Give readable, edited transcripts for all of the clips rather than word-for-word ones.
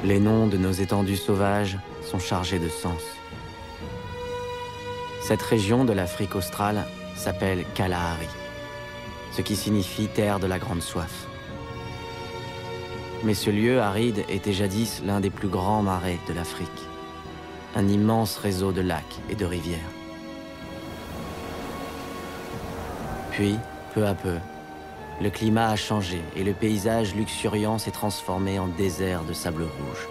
Les noms de nos étendues sauvages sont chargés de sens. Cette région de l'Afrique australe s'appelle Kalahari, ce qui signifie terre de la grande soif. Mais ce lieu aride était jadis l'un des plus grands marais de l'Afrique, un immense réseau de lacs et de rivières. Puis, peu à peu, le climat a changé et le paysage luxuriant s'est transformé en désert de sable rouge.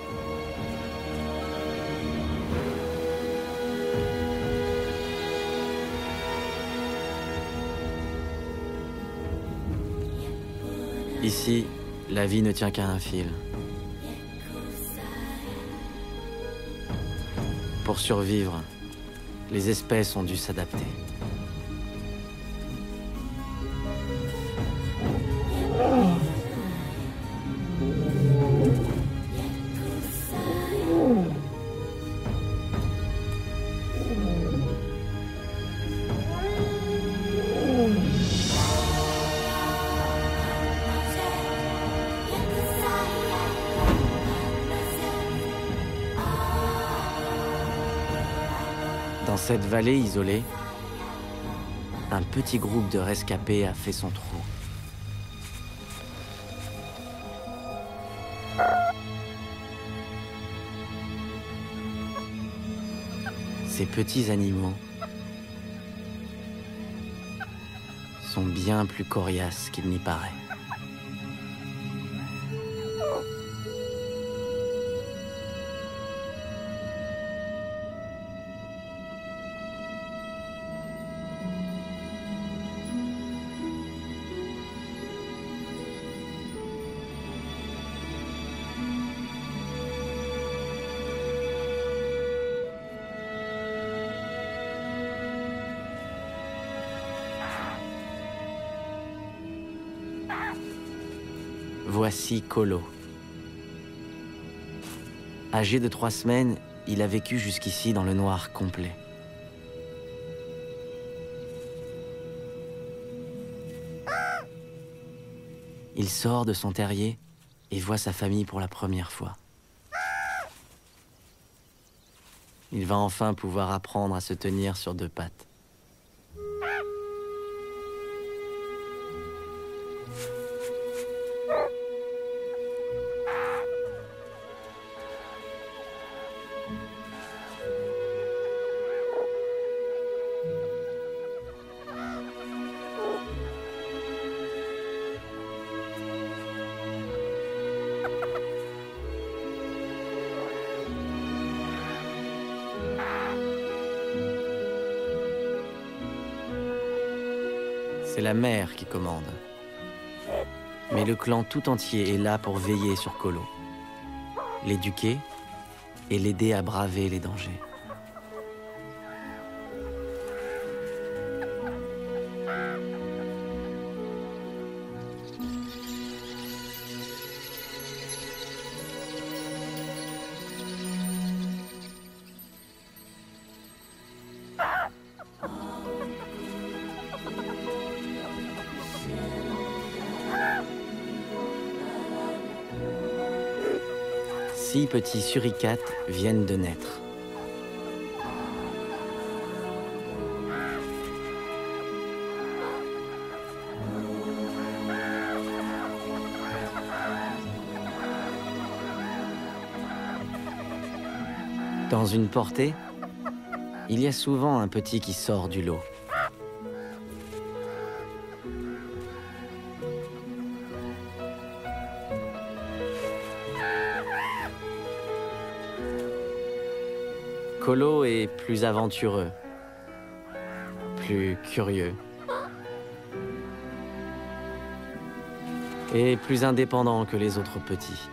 Ici, la vie ne tient qu'à un fil. Pour survivre, les espèces ont dû s'adapter. Dans cette vallée isolée, un petit groupe de rescapés a fait son trou. Ces petits animaux sont bien plus coriaces qu'il n'y paraît. Voici Kolo. Âgé de 3 semaines, il a vécu jusqu'ici dans le noir complet. Il sort de son terrier et voit sa famille pour la première fois. Il va enfin pouvoir apprendre à se tenir sur 2 pattes. C'est la mère qui commande. Mais le clan tout entier est là pour veiller sur Kolo, l'éduquer et l'aider à braver les dangers. Six petits suricates viennent de naître. Dans une portée, il y a souvent un petit qui sort du lot. Kolo est plus aventureux, plus curieux et plus indépendant que les autres petits.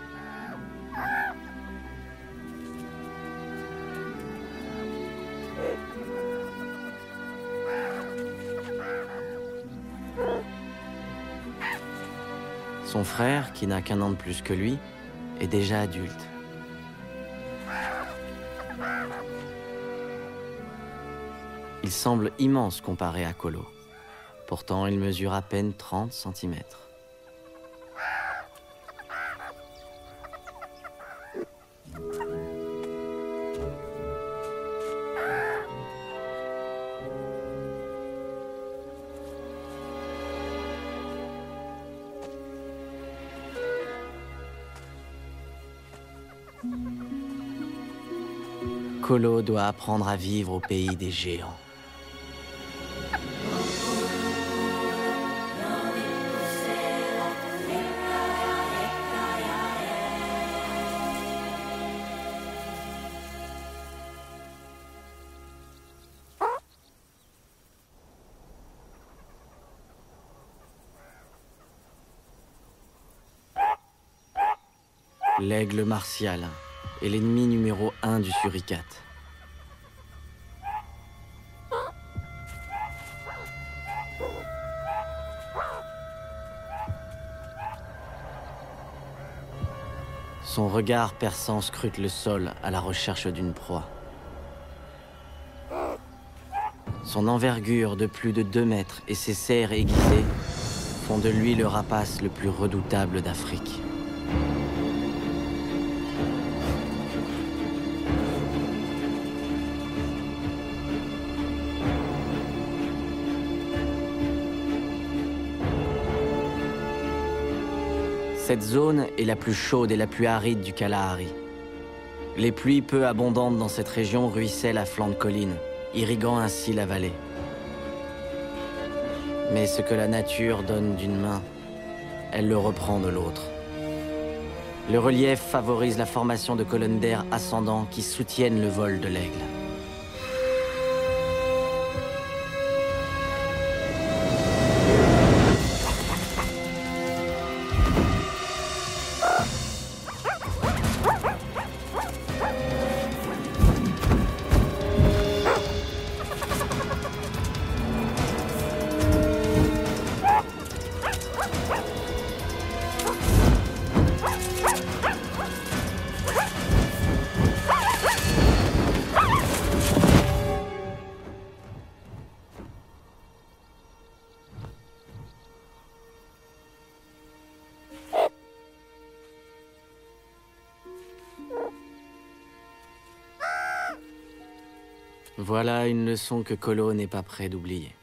Son frère, qui n'a qu'1 an de plus que lui, est déjà adulte. Il semble immense comparé à Kolo. Pourtant, il mesure à peine 30 cm. Kolo doit apprendre à vivre au pays des géants. L'aigle martial est l'ennemi numéro 1 du suricate. Son regard perçant scrute le sol à la recherche d'une proie. Son envergure de plus de 2 mètres et ses serres aiguisées font de lui le rapace le plus redoutable d'Afrique. Cette zone est la plus chaude et la plus aride du Kalahari. Les pluies peu abondantes dans cette région ruissellent à flanc de collines, irriguant ainsi la vallée. Mais ce que la nature donne d'une main, elle le reprend de l'autre. Le relief favorise la formation de colonnes d'air ascendants qui soutiennent le vol de l'aigle. Voilà une leçon que Kolo n'est pas prêt d'oublier.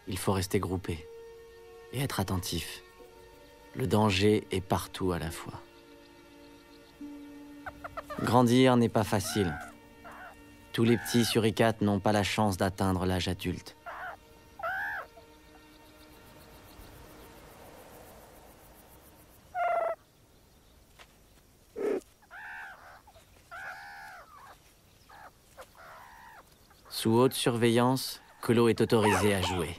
Il faut rester groupé et être attentif. Le danger est partout à la fois. Grandir n'est pas facile. Tous les petits suricates n'ont pas la chance d'atteindre l'âge adulte. Sous haute surveillance, Kolo est autorisé à jouer.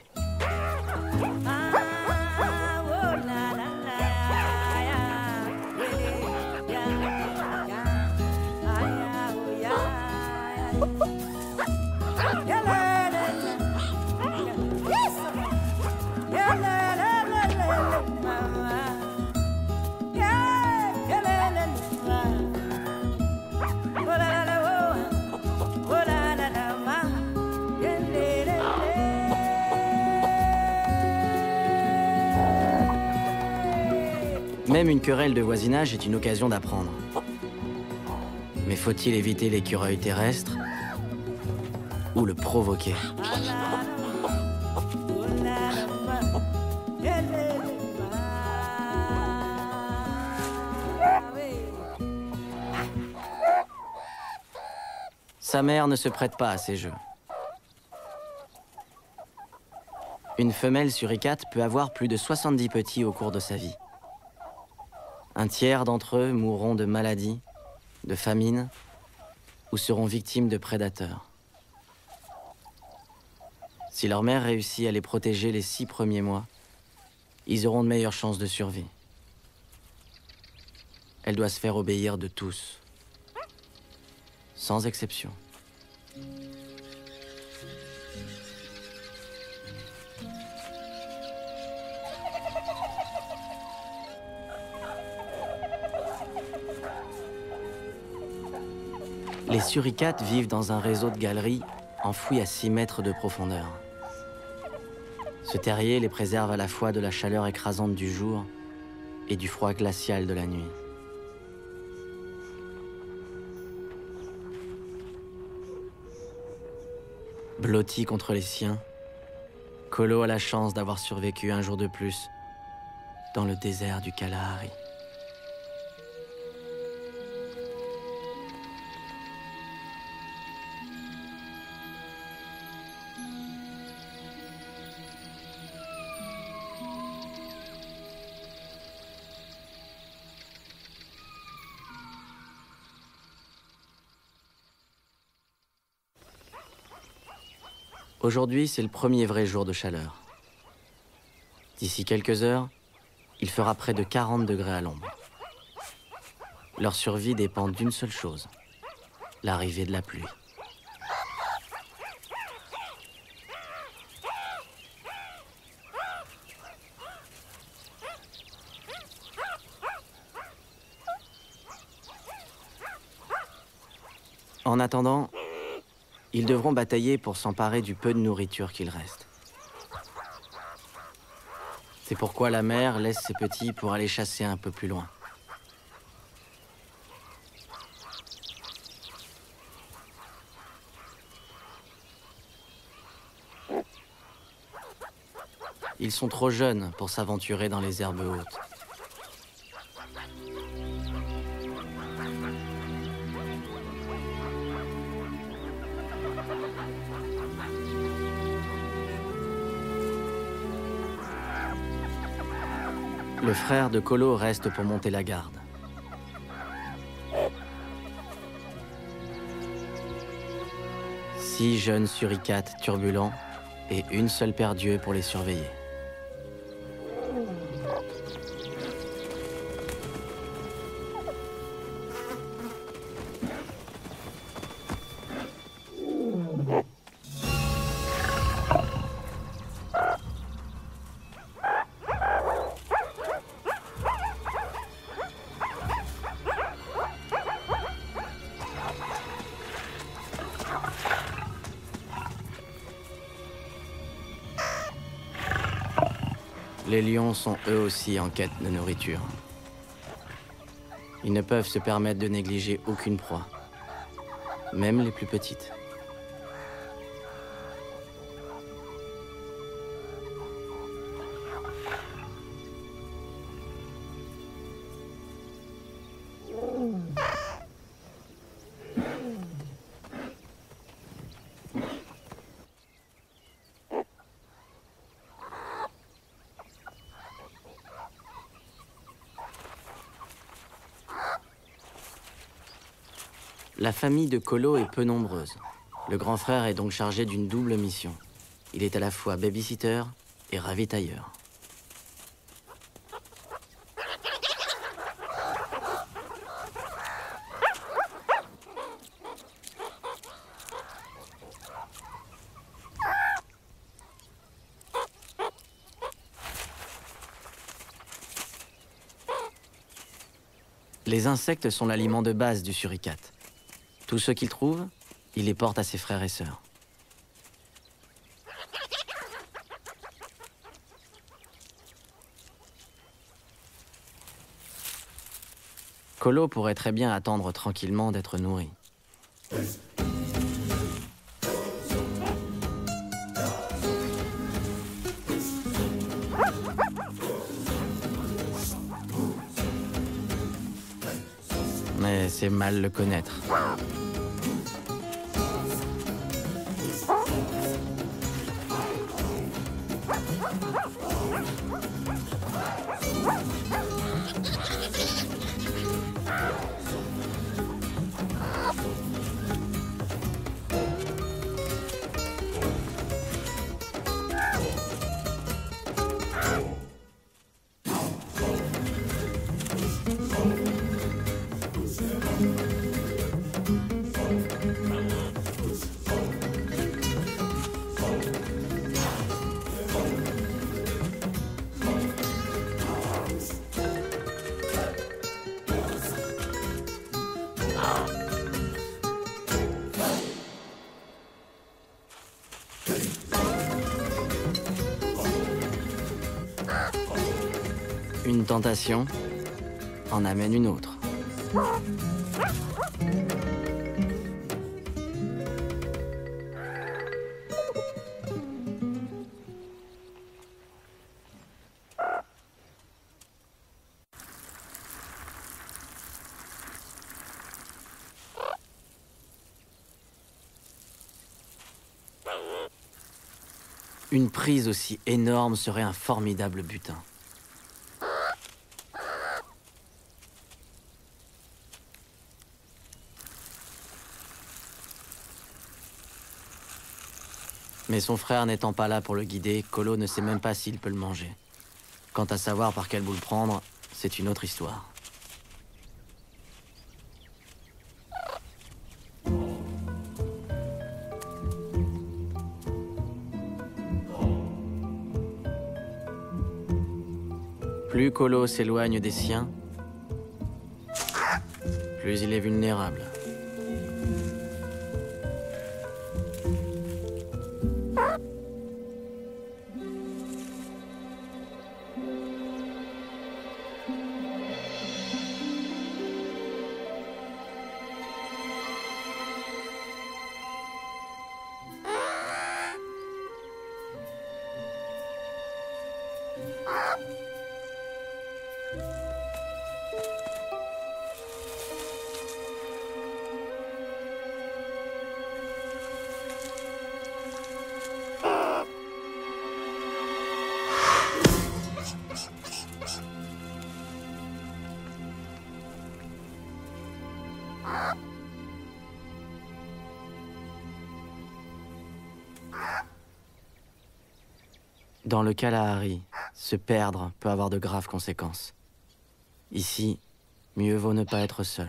Même une querelle de voisinage est une occasion d'apprendre. Mais faut-il éviter l'écureuil terrestre ou le provoquer? Sa mère ne se prête pas à ces jeux. Une femelle suricate peut avoir plus de 70 petits au cours de sa vie. Un tiers d'entre eux mourront de maladies, de famine, ou seront victimes de prédateurs. Si leur mère réussit à les protéger les 6 premiers mois, ils auront de meilleures chances de survie. Elle doit se faire obéir de tous, sans exception. Les suricates vivent dans un réseau de galeries enfouies à 6 mètres de profondeur. Ce terrier les préserve à la fois de la chaleur écrasante du jour et du froid glacial de la nuit. Blotti contre les siens, Kolo a la chance d'avoir survécu un jour de plus dans le désert du Kalahari. Aujourd'hui, c'est le premier vrai jour de chaleur. D'ici quelques heures, il fera près de 40 degrés à l'ombre. Leur survie dépend d'une seule chose, l'arrivée de la pluie. En attendant, ils devront batailler pour s'emparer du peu de nourriture qu'il reste. C'est pourquoi la mère laisse ses petits pour aller chasser un peu plus loin. Ils sont trop jeunes pour s'aventurer dans les herbes hautes. Le frère de Kolo reste pour monter la garde. Six jeunes suricates turbulents et une seule paire d'yeux pour les surveiller. Les lions sont eux aussi en quête de nourriture. Ils ne peuvent se permettre de négliger aucune proie, même les plus petites. La famille de Kolo est peu nombreuse. Le grand frère est donc chargé d'une double mission. Il est à la fois babysitter et ravitailleur. Les insectes sont l'aliment de base du suricate. Tout ce qu'il trouve, il les porte à ses frères et sœurs. Kolo pourrait très bien attendre tranquillement d'être nourri. Mais c'est mal le connaître. Une tentation en amène une autre. Une prise aussi énorme serait un formidable butin. Mais son frère n'étant pas là pour le guider, Kolo ne sait même pas s'il peut le manger. Quant à savoir par quel bout le prendre, c'est une autre histoire. Plus Kolo s'éloigne des siens, plus il est vulnérable. Dans le Kalahari, se perdre peut avoir de graves conséquences. Ici, mieux vaut ne pas être seul.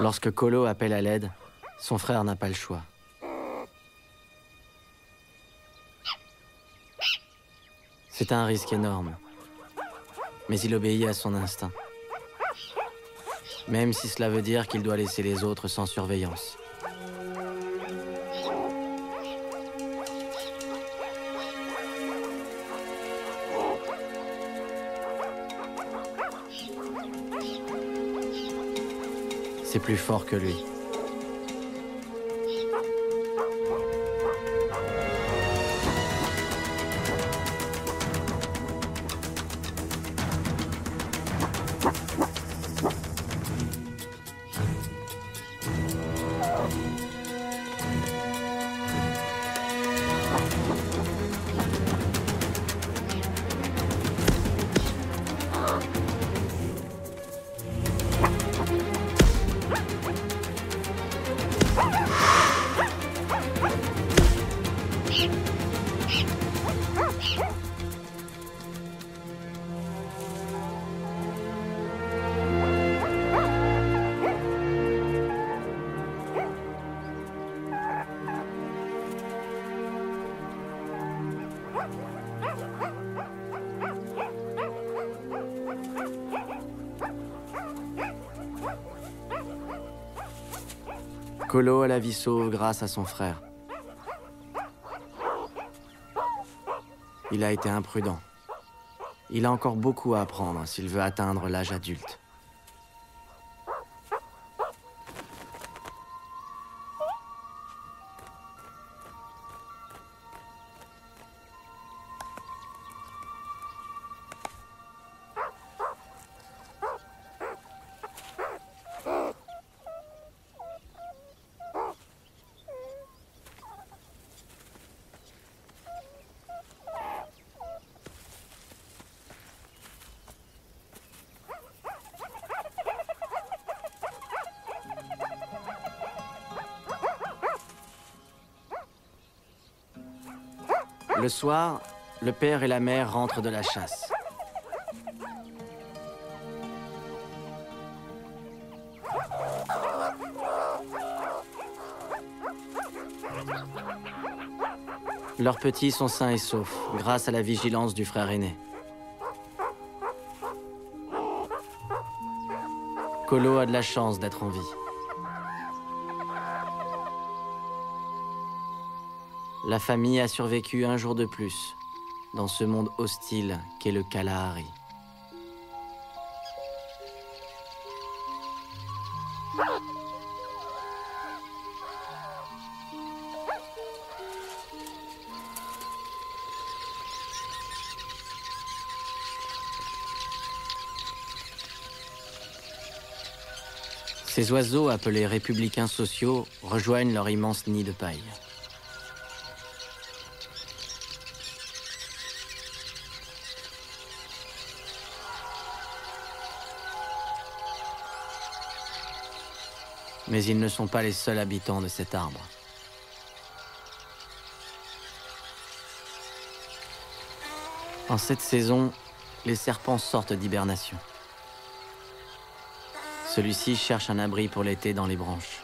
Lorsque Kolo appelle à l'aide, son frère n'a pas le choix. C'est un risque énorme, mais il obéit à son instinct. Même si cela veut dire qu'il doit laisser les autres sans surveillance. C'est plus fort que lui. Kolo a la vie sauve grâce à son frère. Il a été imprudent. Il a encore beaucoup à apprendre s'il veut atteindre l'âge adulte. Le soir, le père et la mère rentrent de la chasse. Leurs petits sont sains et saufs, grâce à la vigilance du frère aîné. Kolo a de la chance d'être en vie. La famille a survécu un jour de plus, dans ce monde hostile qu'est le Kalahari. Ces oiseaux, appelés républicains sociaux, rejoignent leur immense nid de paille. Mais ils ne sont pas les seuls habitants de cet arbre. En cette saison, les serpents sortent d'hibernation. Celui-ci cherche un abri pour l'été dans les branches.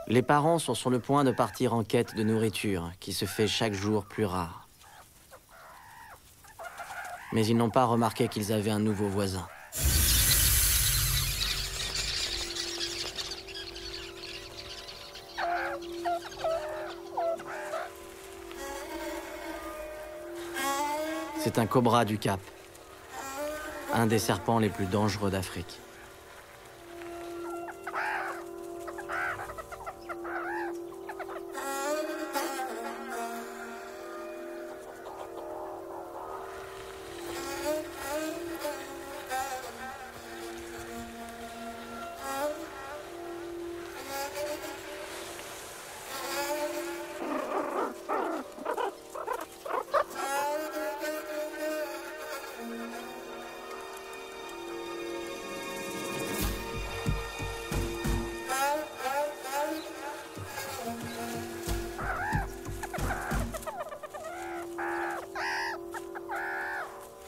Les parents sont sur le point de partir en quête de nourriture, qui se fait chaque jour plus rare. Mais ils n'ont pas remarqué qu'ils avaient un nouveau voisin. C'est un cobra du Cap, un des serpents les plus dangereux d'Afrique.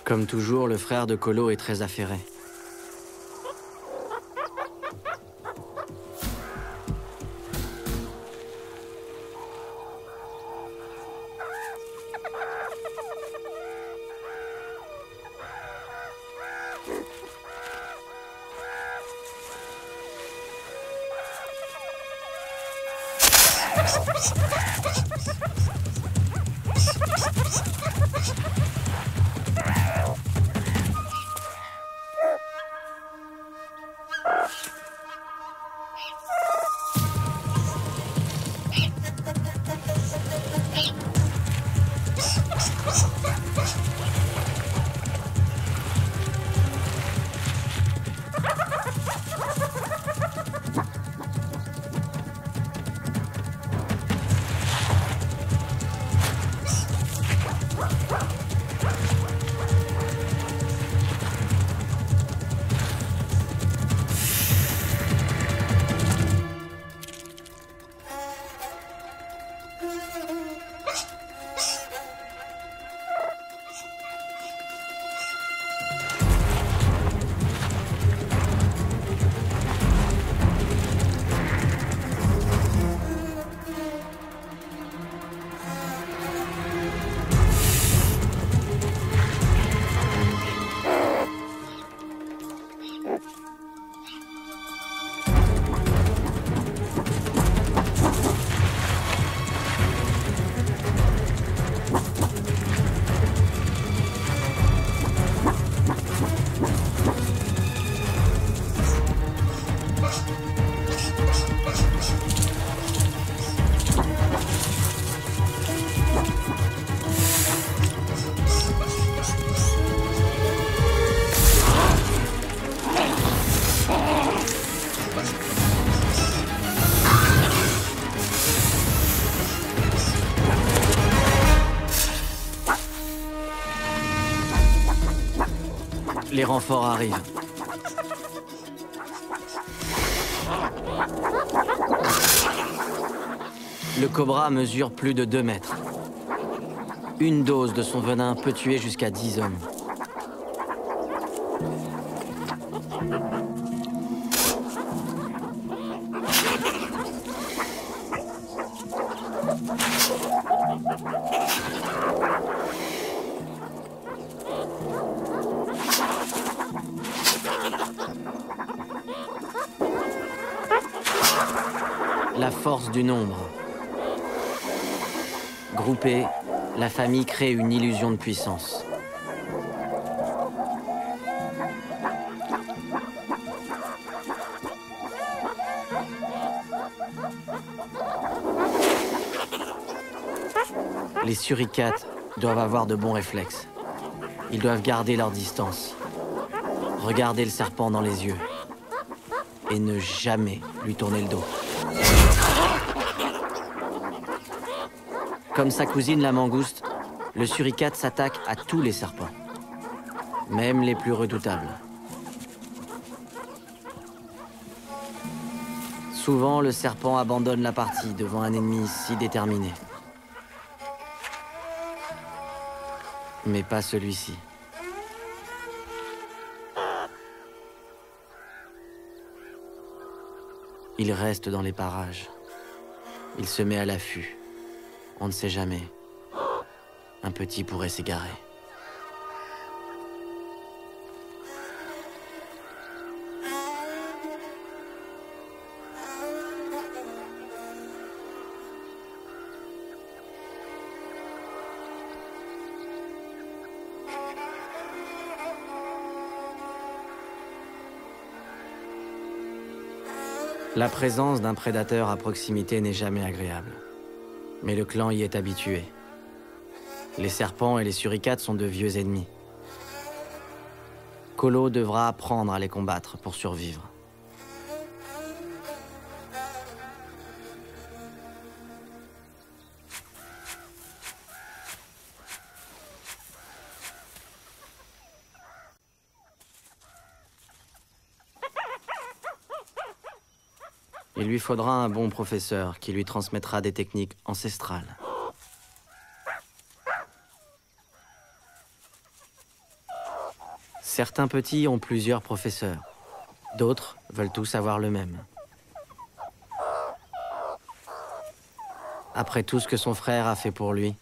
Comme toujours, le frère de Kolo est très affairé. Les renforts arrivent. Le cobra mesure plus de 2 mètres. Une dose de son venin peut tuer jusqu'à 10 hommes. La force du nombre. Groupée, la famille crée une illusion de puissance. Les suricates doivent avoir de bons réflexes. Ils doivent garder leur distance, regarder le serpent dans les yeux et ne jamais lui tourner le dos. Comme sa cousine la mangouste, le suricate s'attaque à tous les serpents, même les plus redoutables. Souvent, le serpent abandonne la partie devant un ennemi si déterminé. Mais pas celui-ci. Il reste dans les parages. Il se met à l'affût. On ne sait jamais. Un petit pourrait s'égarer. La présence d'un prédateur à proximité n'est jamais agréable. Mais le clan y est habitué. Les serpents et les suricates sont de vieux ennemis. Kolo devra apprendre à les combattre pour survivre. Il lui faudra un bon professeur qui lui transmettra des techniques ancestrales. Certains petits ont plusieurs professeurs. D'autres veulent tous avoir le même. Après tout ce que son frère a fait pour lui,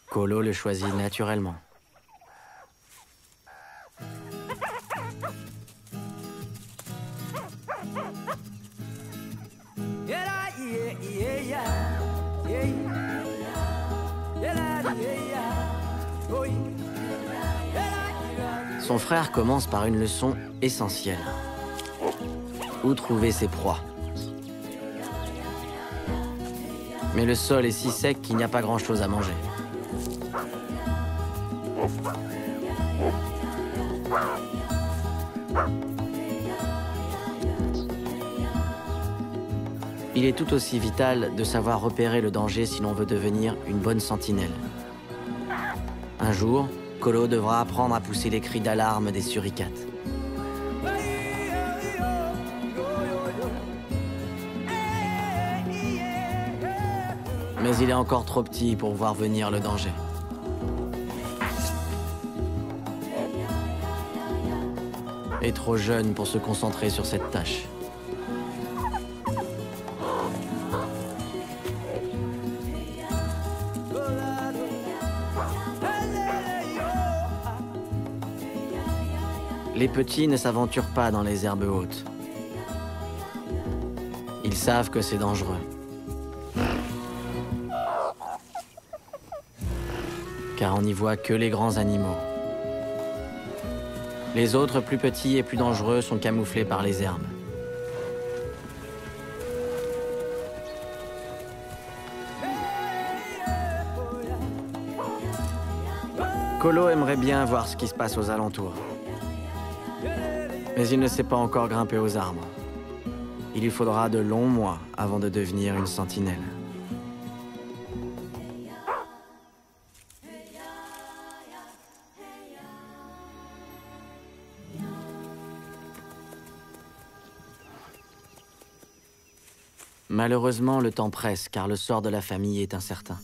Kolo le choisit naturellement. Son frère commence par une leçon essentielle. Où trouver ses proies? Mais le sol est si sec qu'il n'y a pas grand-chose à manger. Il est tout aussi vital de savoir repérer le danger si l'on veut devenir une bonne sentinelle. Un jour, Kolo devra apprendre à pousser les cris d'alarme des suricates. Mais il est encore trop petit pour voir venir le danger. Et trop jeune pour se concentrer sur cette tâche. Les petits ne s'aventurent pas dans les herbes hautes. Ils savent que c'est dangereux. Car on n'y voit que les grands animaux. Les autres, plus petits et plus dangereux, sont camouflés par les herbes. Kolo aimerait bien voir ce qui se passe aux alentours. Mais il ne sait pas encore grimper aux arbres. Il lui faudra de longs mois avant de devenir une sentinelle. Malheureusement, le temps presse car le sort de la famille est incertain.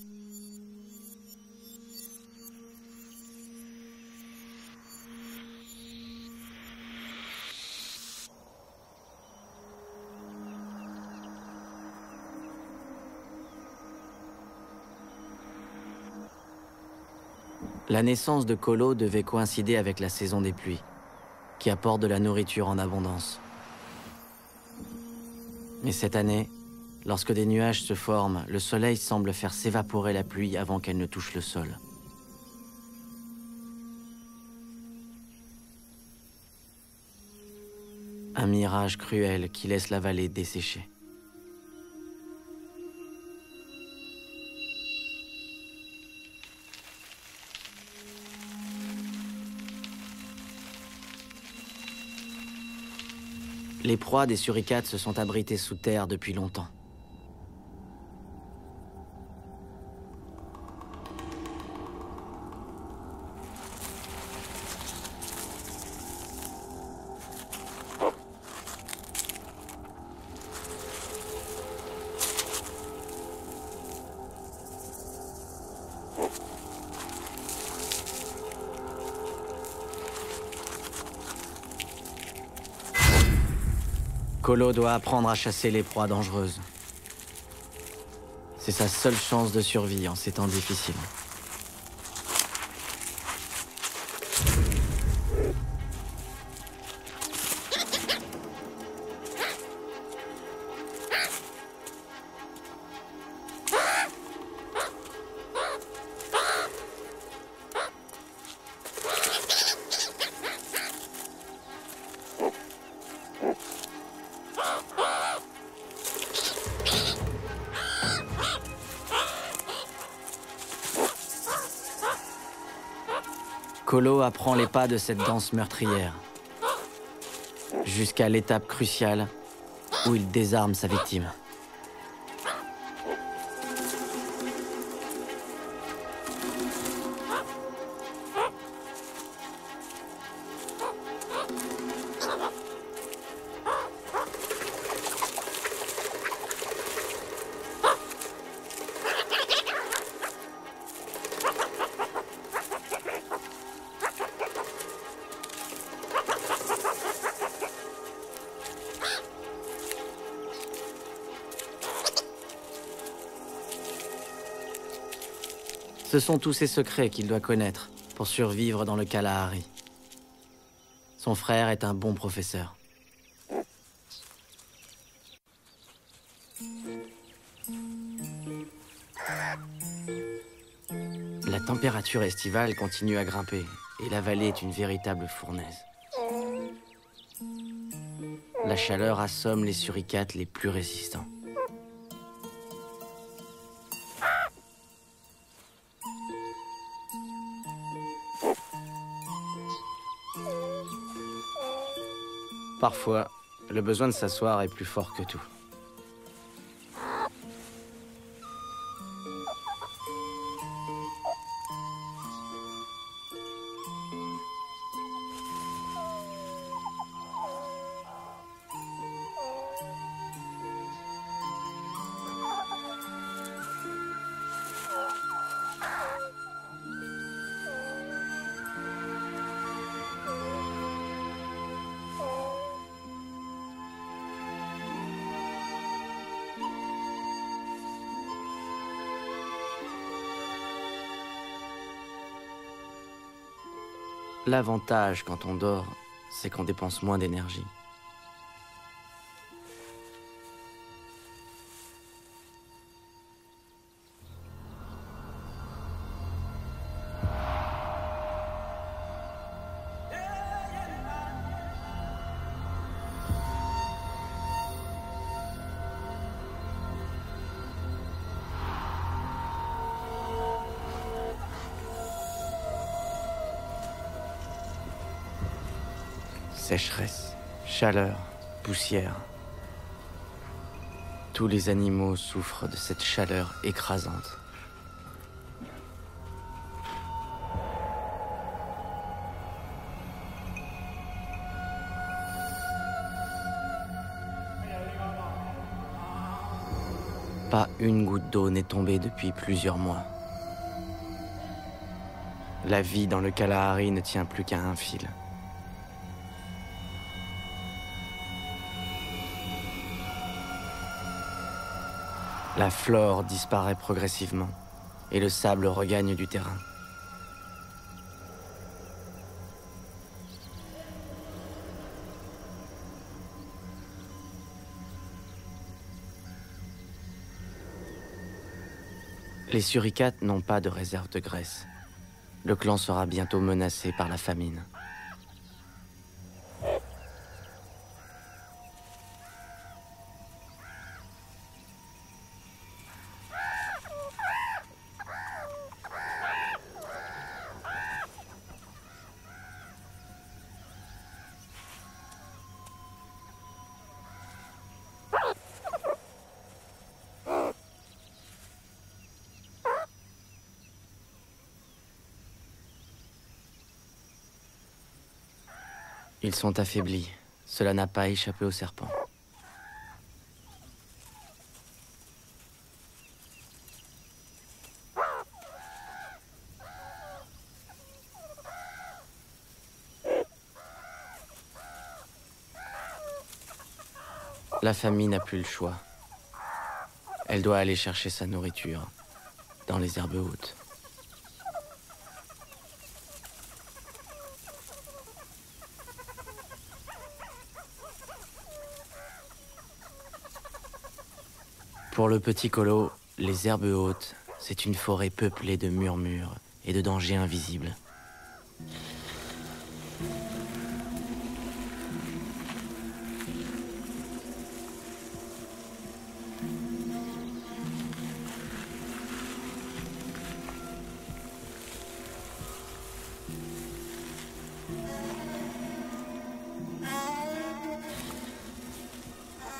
La naissance de Kolo devait coïncider avec la saison des pluies, qui apporte de la nourriture en abondance. Mais cette année, Lorsque des nuages se forment, le soleil semble faire s'évaporer la pluie avant qu'elle ne touche le sol. Un mirage cruel qui laisse la vallée desséchée. Les proies des suricates se sont abritées sous terre depuis longtemps. Kolo doit apprendre à chasser les proies dangereuses. C'est sa seule chance de survie en ces temps difficiles. Kolo apprend les pas de cette danse meurtrière, jusqu'à l'étape cruciale où il désarme sa victime. Ce sont tous ces secrets qu'il doit connaître pour survivre dans le Kalahari. Son frère est un bon professeur. La température estivale continue à grimper et la vallée est une véritable fournaise. La chaleur assomme les suricates les plus résistants. Parfois, le besoin de s'asseoir est plus fort que tout. L'avantage quand on dort, c'est qu'on dépense moins d'énergie. Sécheresse, chaleur, poussière. Tous les animaux souffrent de cette chaleur écrasante. Pas une goutte d'eau n'est tombée depuis plusieurs mois. La vie dans le Kalahari ne tient plus qu'à un fil. La flore disparaît progressivement et le sable regagne du terrain. Les suricates n'ont pas de réserve de graisse. Le clan sera bientôt menacé par la famine. Ils sont affaiblis. Cela n'a pas échappé au serpent. La famille n'a plus le choix. Elle doit aller chercher sa nourriture dans les herbes hautes. Pour le petit Kolo, les herbes hautes, c'est une forêt peuplée de murmures et de dangers invisibles.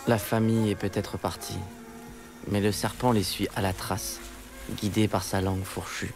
La famille est peut-être partie. Mais le serpent les suit à la trace, guidé par sa langue fourchue.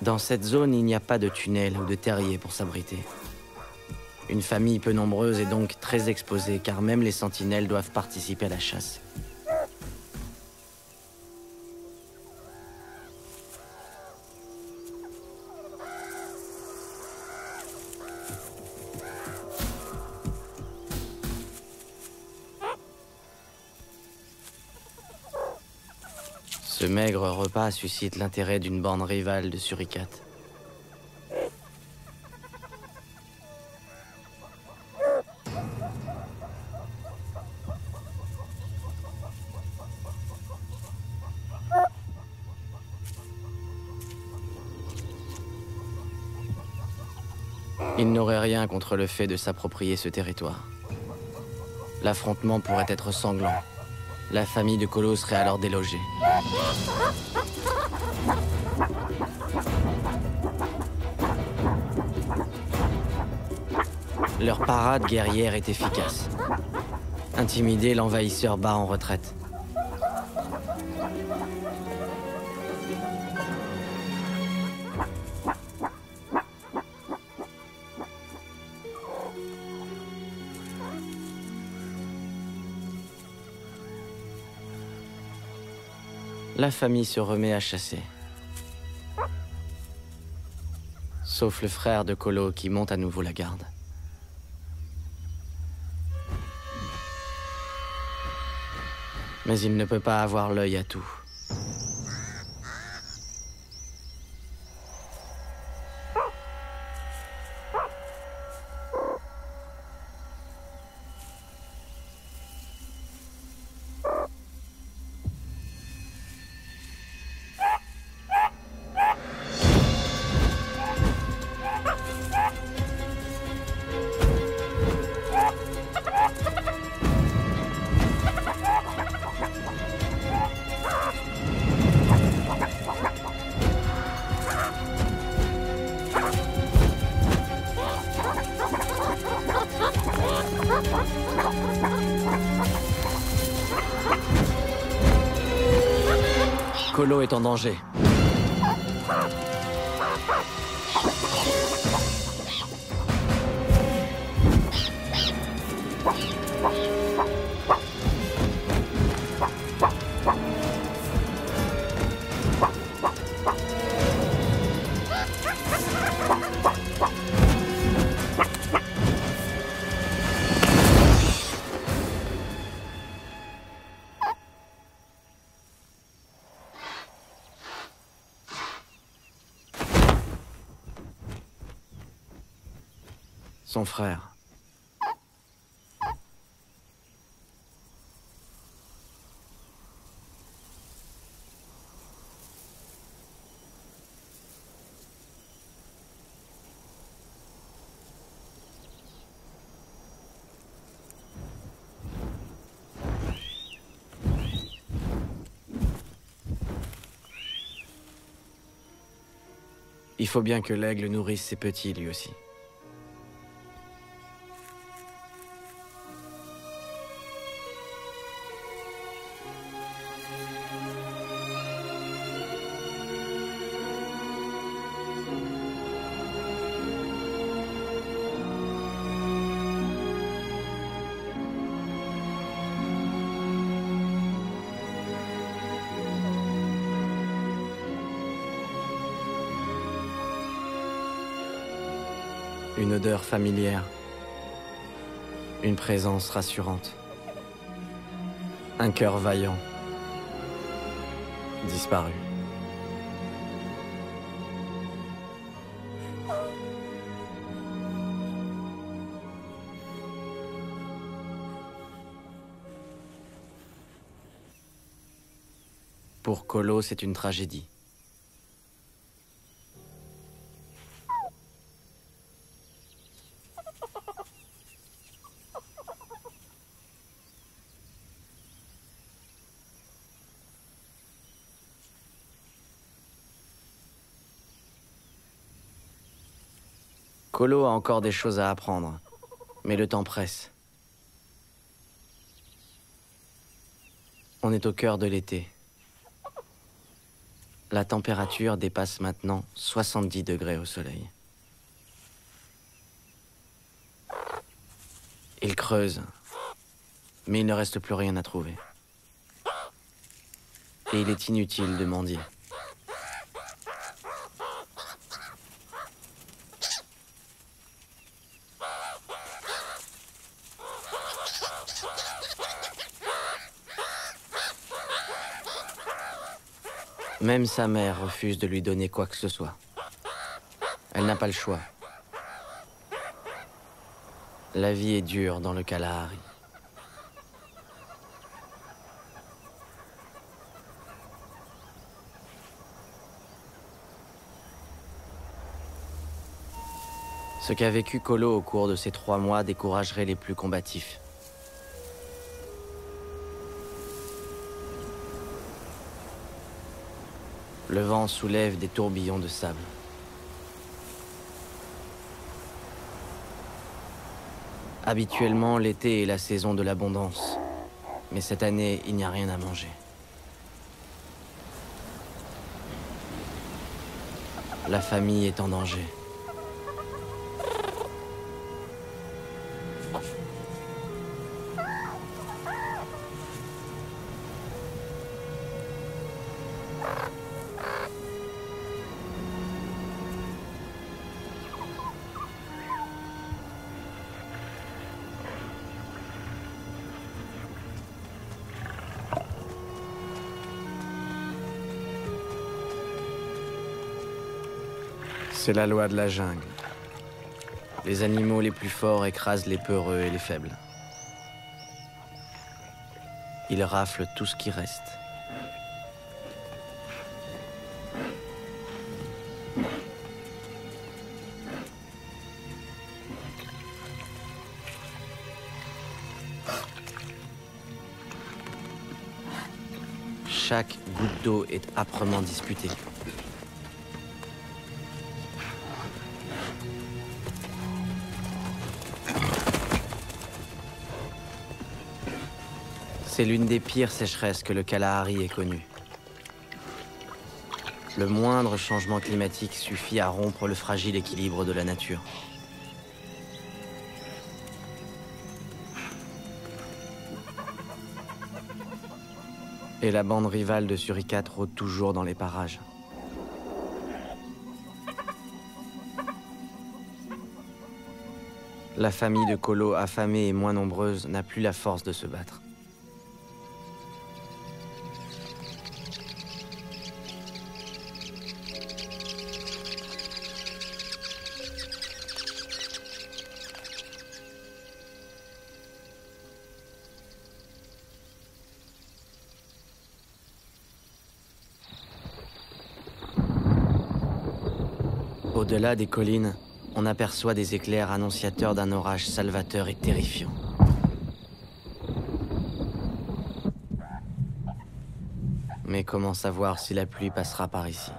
Dans cette zone, il n'y a pas de tunnel ou de terrier pour s'abriter. Une famille peu nombreuse est donc très exposée car même les sentinelles doivent participer à la chasse. Ce maigre repas suscite l'intérêt d'une bande rivale de suricates. Ils n'auraient rien contre le fait de s'approprier ce territoire. L'affrontement pourrait être sanglant. La famille de Kolo serait alors délogée. Leur parade guerrière est efficace. Intimidé, l'envahisseur bat en retraite. La famille se remet à chasser. Sauf le frère de Kolo qui monte à nouveau la garde. Mais il ne peut pas avoir l'œil à tout. Kolo est en danger. Son frère. Il faut bien que l'aigle nourrisse ses petits, lui aussi. Une odeur familière. Une présence rassurante. Un cœur vaillant. Disparu. Pour Kolo, c'est une tragédie. Kolo a encore des choses à apprendre, mais le temps presse. On est au cœur de l'été. La température dépasse maintenant 70 degrés au soleil. Il creuse, mais il ne reste plus rien à trouver. Et il est inutile de mendier. Même sa mère refuse de lui donner quoi que ce soit. Elle n'a pas le choix. La vie est dure dans le Kalahari. Ce qu'a vécu Kolo au cours de ces 3 mois découragerait les plus combatifs. Le vent soulève des tourbillons de sable. Habituellement, l'été est la saison de l'abondance. Mais cette année, il n'y a rien à manger. La famille est en danger. C'est la loi de la jungle. Les animaux les plus forts écrasent les peureux et les faibles. Ils raflent tout ce qui reste. Chaque goutte d'eau est âprement disputée. C'est l'une des pires sécheresses que le Kalahari ait connue. Le moindre changement climatique suffit à rompre le fragile équilibre de la nature. Et la bande rivale de Surikat rôde toujours dans les parages. La famille de Kolo, affamée et moins nombreuse, n'a plus la force de se battre. Au-delà des collines, on aperçoit des éclairs annonciateurs d'un orage salvateur et terrifiant. Mais comment savoir si la pluie passera par ici?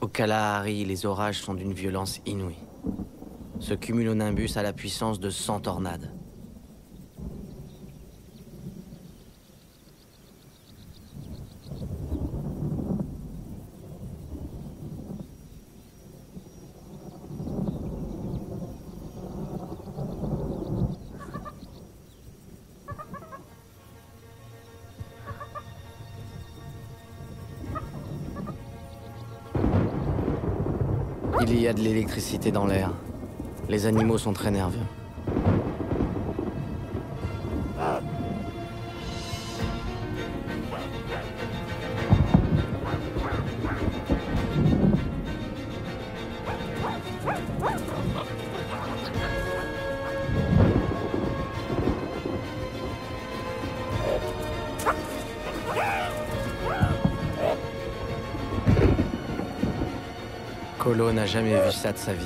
Au Kalahari, les orages sont d'une violence inouïe. Ce cumulonimbus a la puissance de 100 tornades. Il y a de l'électricité dans l'air. Les animaux sont très nerveux. Kolo n'a jamais vu ça de sa vie.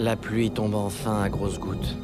La pluie tombe enfin à grosses gouttes.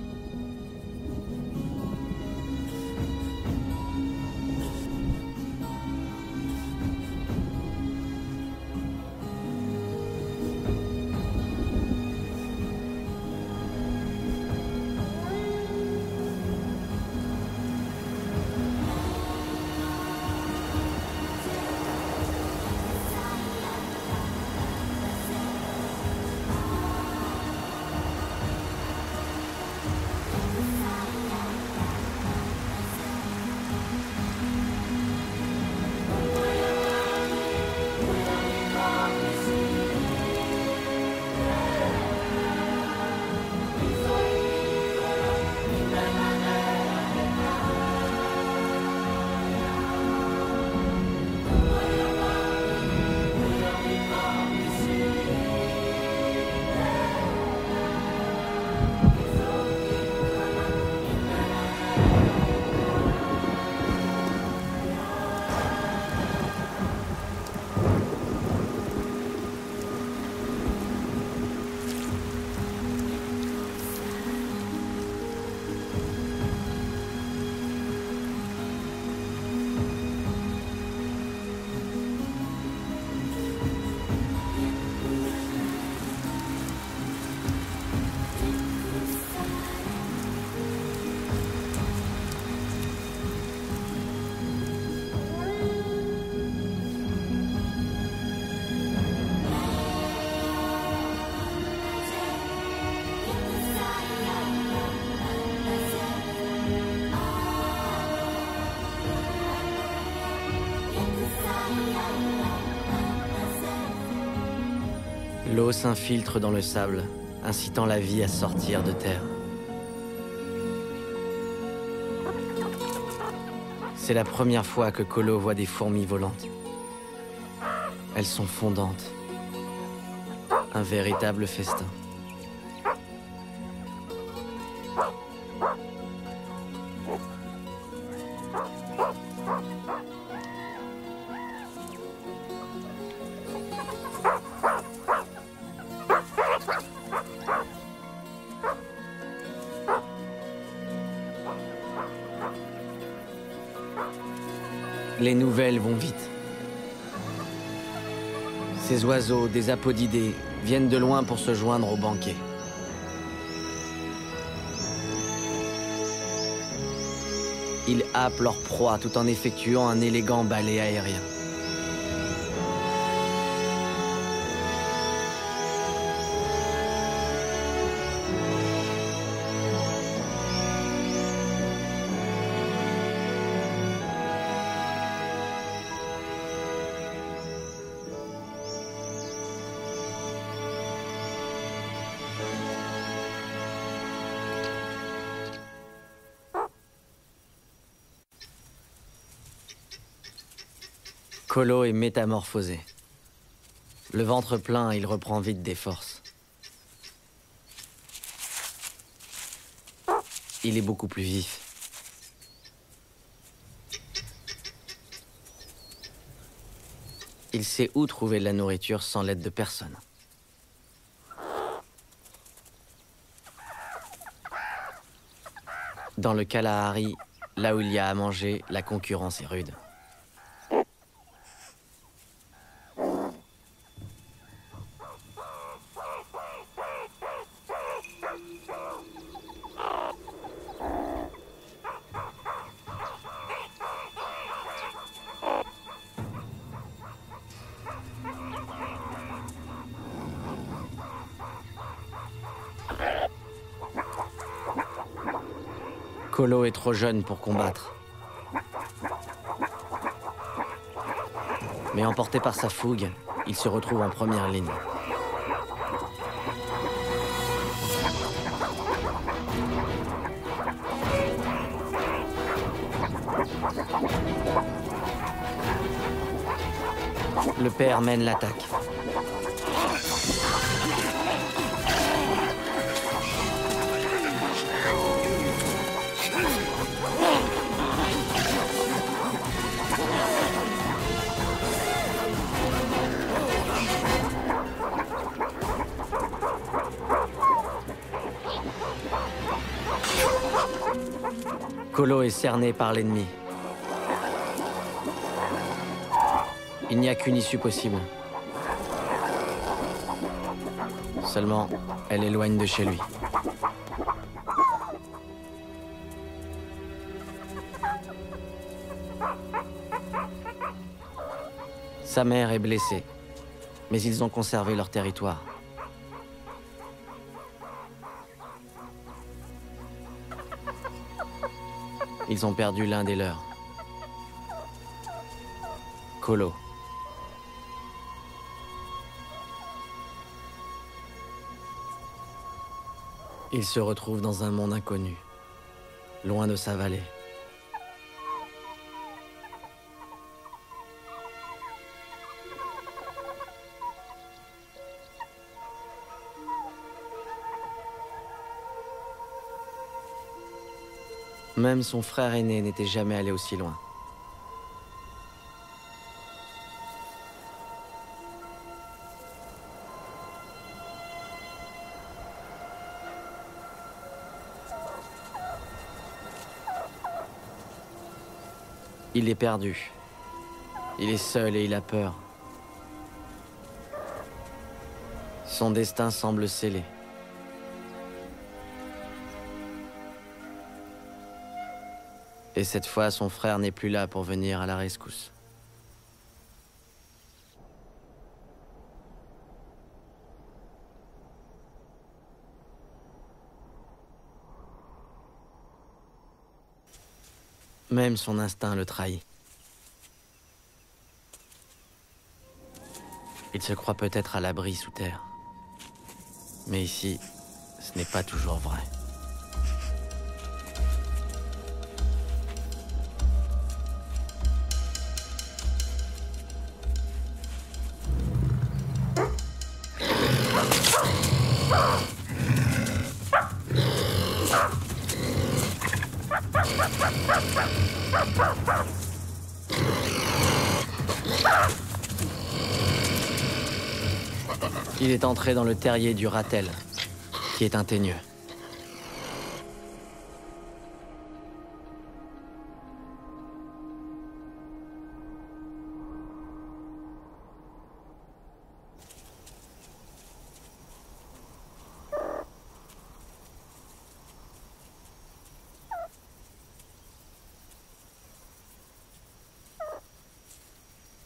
L'eau s'infiltre dans le sable, incitant la vie à sortir de terre. C'est la première fois que Kolo voit des fourmis volantes. Elles sont fondantes. Un véritable festin. Les nouvelles vont vite. Ces oiseaux, des apodidés, viennent de loin pour se joindre au banquet. Ils happent leur proie tout en effectuant un élégant ballet aérien. Kolo est métamorphosé. Le ventre plein, il reprend vite des forces. Il est beaucoup plus vif. Il sait où trouver de la nourriture sans l'aide de personne. Dans le Kalahari, là où il y a à manger, la concurrence est rude. Kolo est trop jeune pour combattre. Mais emporté par sa fougue, il se retrouve en première ligne. Le père mène l'attaque. Kolo est cerné par l'ennemi. Il n'y a qu'une issue possible. Seulement, elle éloigne de chez lui. Sa mère est blessée, mais ils ont conservé leur territoire. Ils ont perdu l'un des leurs. Kolo. Il se retrouve dans un monde inconnu, loin de sa vallée. Même son frère aîné n'était jamais allé aussi loin. Il est perdu. Il est seul et il a peur. Son destin semble scellé. Et cette fois, son frère n'est plus là pour venir à la rescousse. Même son instinct le trahit. Il se croit peut-être à l'abri sous terre. Mais ici, ce n'est pas toujours vrai. Il est entré dans le terrier du ratel, qui est un teigneux.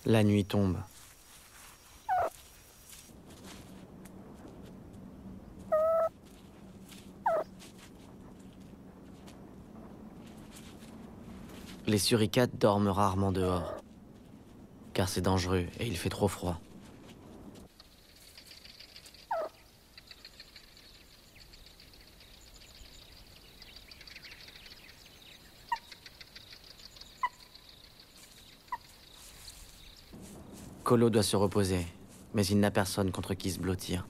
La nuit tombe. Les suricates dorment rarement dehors, car c'est dangereux et il fait trop froid. Kolo doit se reposer, mais il n'a personne contre qui se blottir.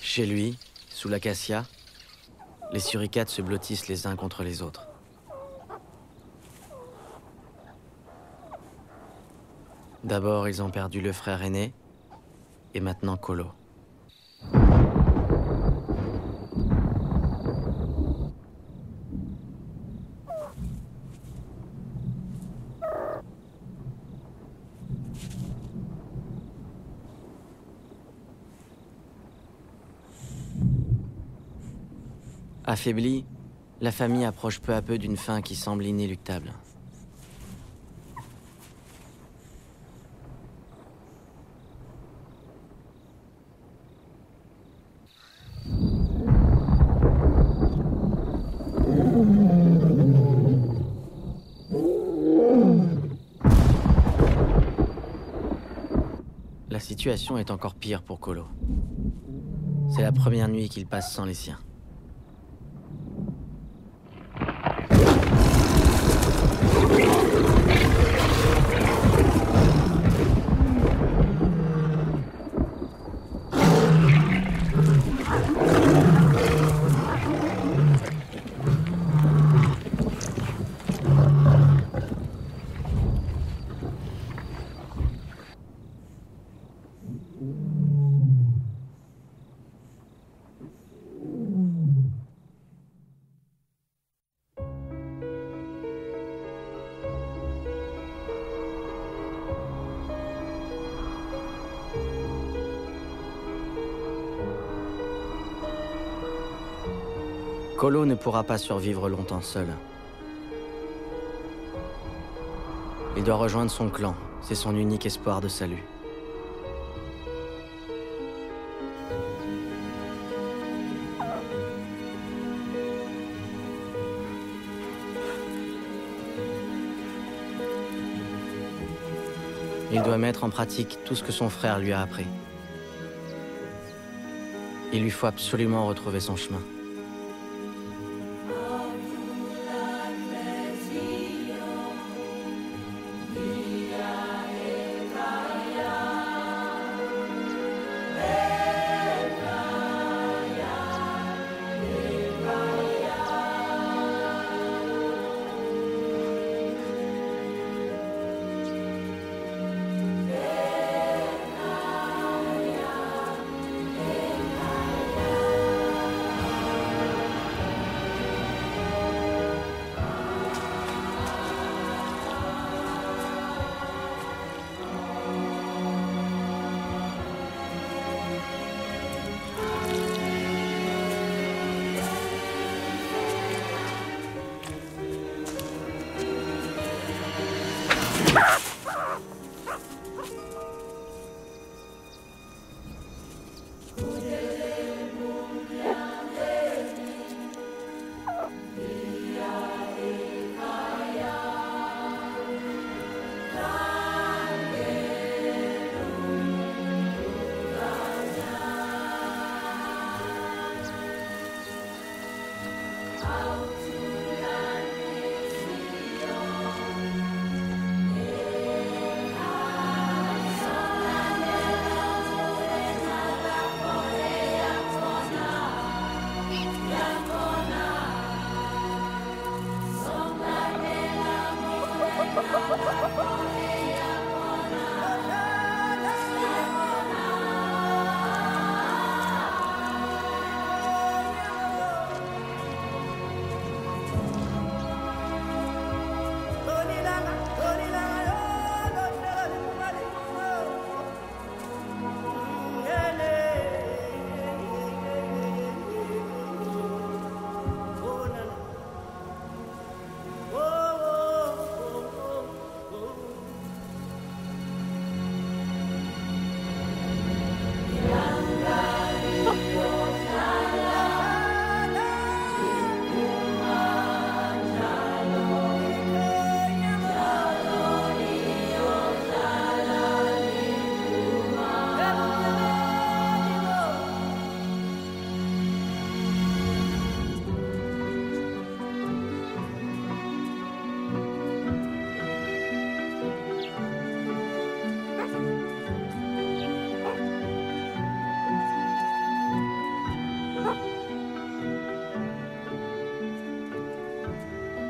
Chez lui, sous l'acacia, les suricates se blottissent les uns contre les autres. D'abord, ils ont perdu le frère aîné, et maintenant Kolo. Affaiblie, la famille approche peu à peu d'une fin qui semble inéluctable. La situation est encore pire pour Kolo. C'est la première nuit qu'il passe sans les siens. Kolo ne pourra pas survivre longtemps seul. Il doit rejoindre son clan, c'est son unique espoir de salut. Il doit mettre en pratique tout ce que son frère lui a appris. Il lui faut absolument retrouver son chemin.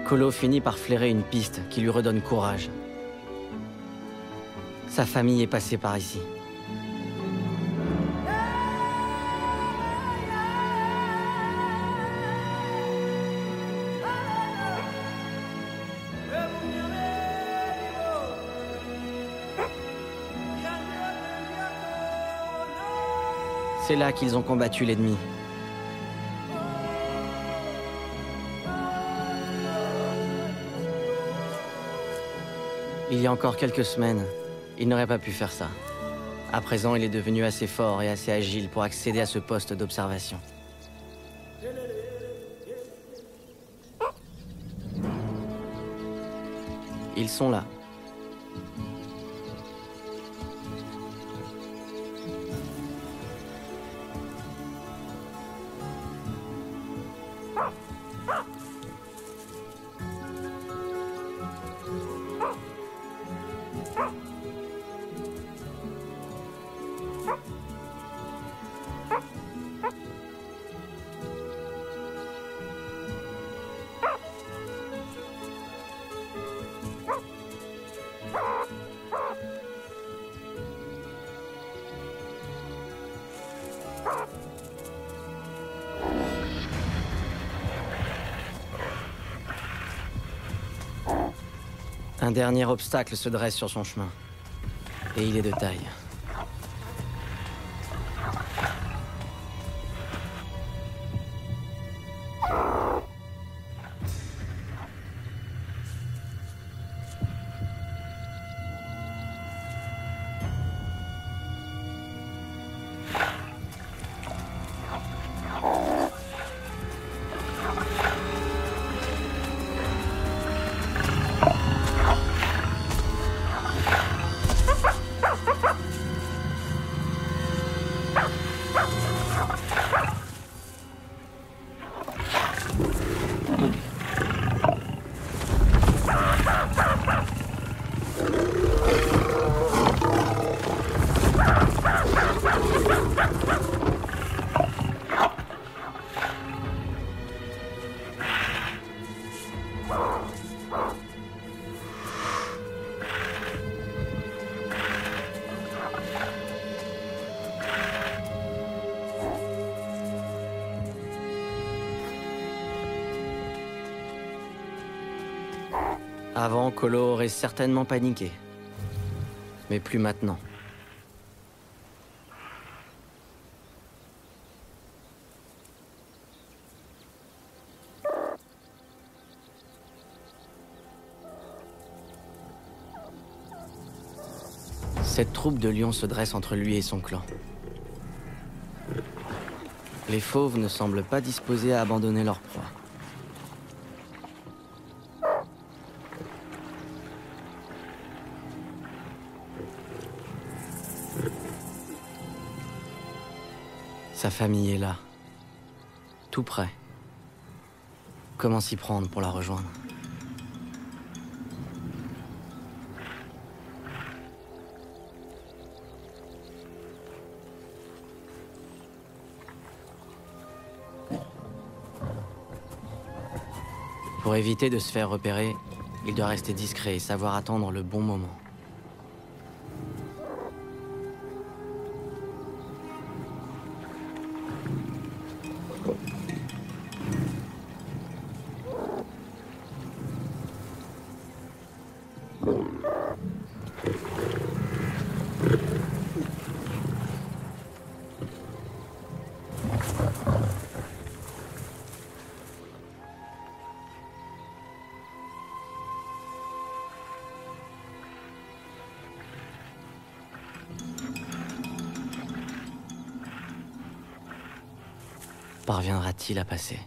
Kolo finit par flairer une piste qui lui redonne courage. Sa famille est passée par ici. C'est là qu'ils ont combattu l'ennemi. Il y a encore quelques semaines, il n'aurait pas pu faire ça. À présent, il est devenu assez fort et assez agile pour accéder à ce poste d'observation. Ils sont là. Un dernier obstacle se dresse sur son chemin. Et il est de taille. Avant, Kolo aurait certainement paniqué. Mais plus maintenant. Cette troupe de lions se dresse entre lui et son clan. Les fauves ne semblent pas disposés à abandonner leur proie. Sa famille est là, tout près. Comment s'y prendre pour la rejoindre? Pour éviter de se faire repérer, il doit rester discret et savoir attendre le bon moment. Parviendra-t-il à passer?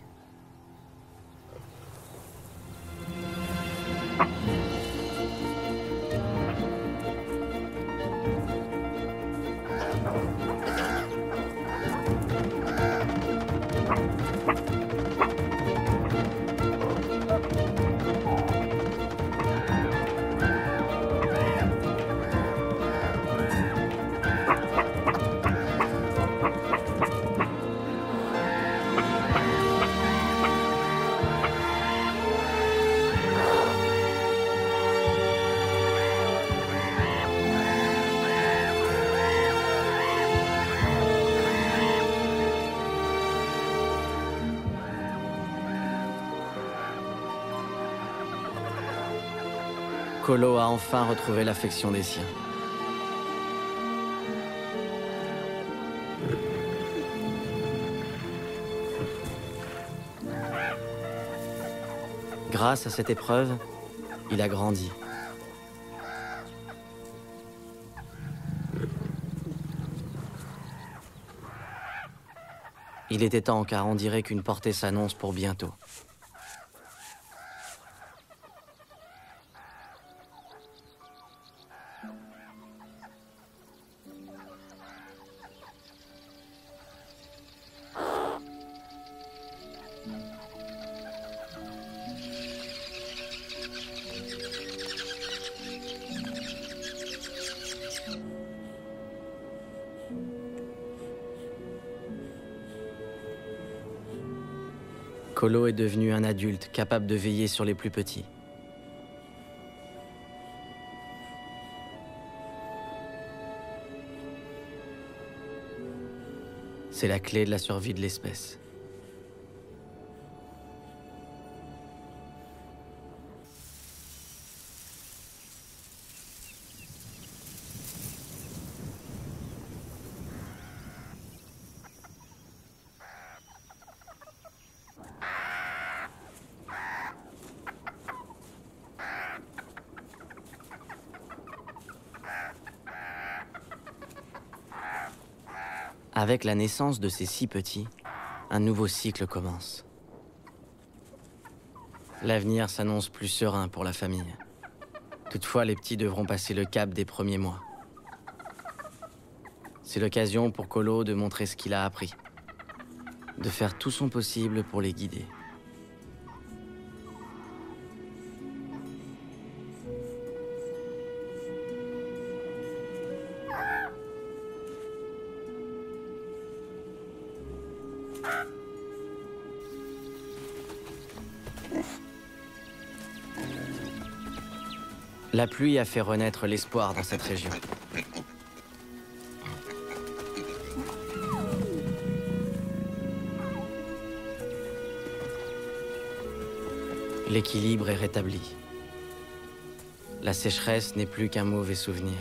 Colo a enfin retrouvé l'affection des siens. Grâce à cette épreuve, il a grandi. Il était temps car on dirait qu'une portée s'annonce pour bientôt. Colo est devenu un adulte capable de veiller sur les plus petits. C'est la clé de la survie de l'espèce. Avec la naissance de ces 6 petits, un nouveau cycle commence. L'avenir s'annonce plus serein pour la famille. Toutefois, les petits devront passer le cap des premiers mois. C'est l'occasion pour Colo de montrer ce qu'il a appris, de faire tout son possible pour les guider. La pluie a fait renaître l'espoir dans cette région. L'équilibre est rétabli. La sécheresse n'est plus qu'un mauvais souvenir.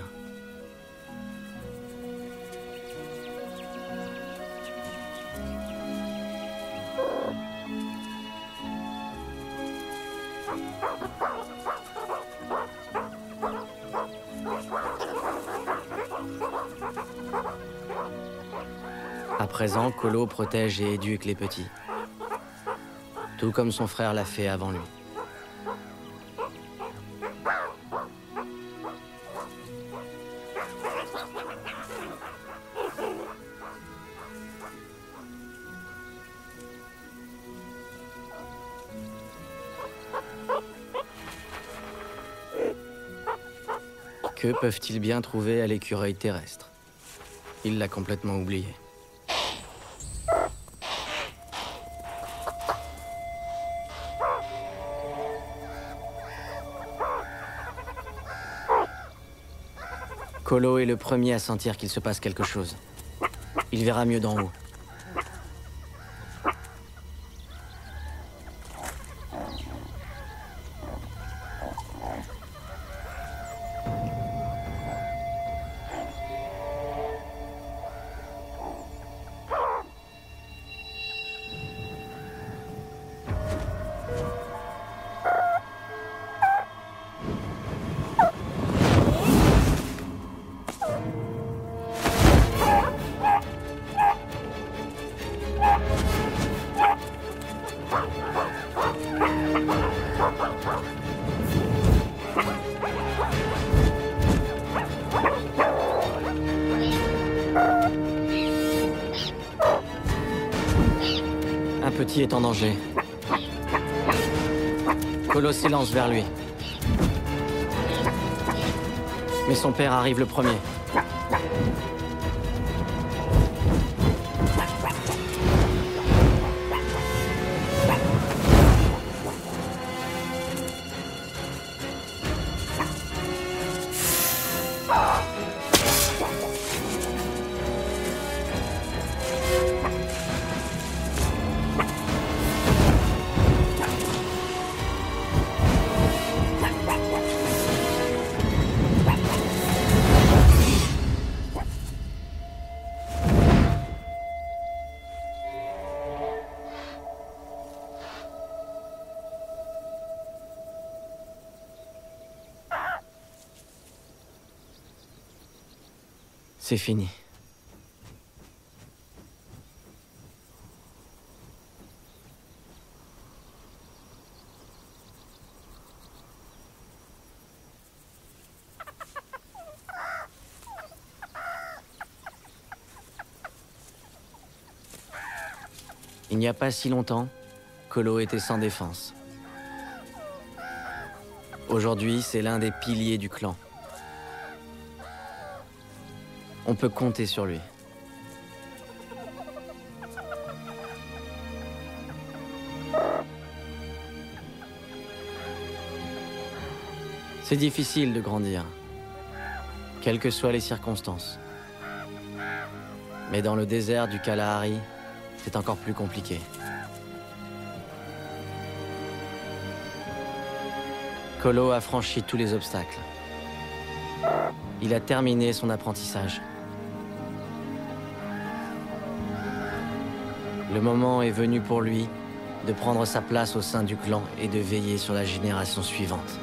À présent, Colo protège et éduque les petits, tout comme son frère l'a fait avant lui. Que peuvent-ils bien trouver à l'écureuil terrestre? Il l'a complètement oublié. Colo est le premier à sentir qu'il se passe quelque chose. Il verra mieux d'en haut. Un petit est en danger. Colo s'élance vers lui. Mais son père arrive le premier. C'est fini. Il n'y a pas si longtemps, Kolo était sans défense. Aujourd'hui, c'est l'un des piliers du clan. On peut compter sur lui. C'est difficile de grandir, quelles que soient les circonstances. Mais dans le désert du Kalahari, c'est encore plus compliqué. Kolo a franchi tous les obstacles. Il a terminé son apprentissage. Le moment est venu pour lui de prendre sa place au sein du clan et de veiller sur la génération suivante.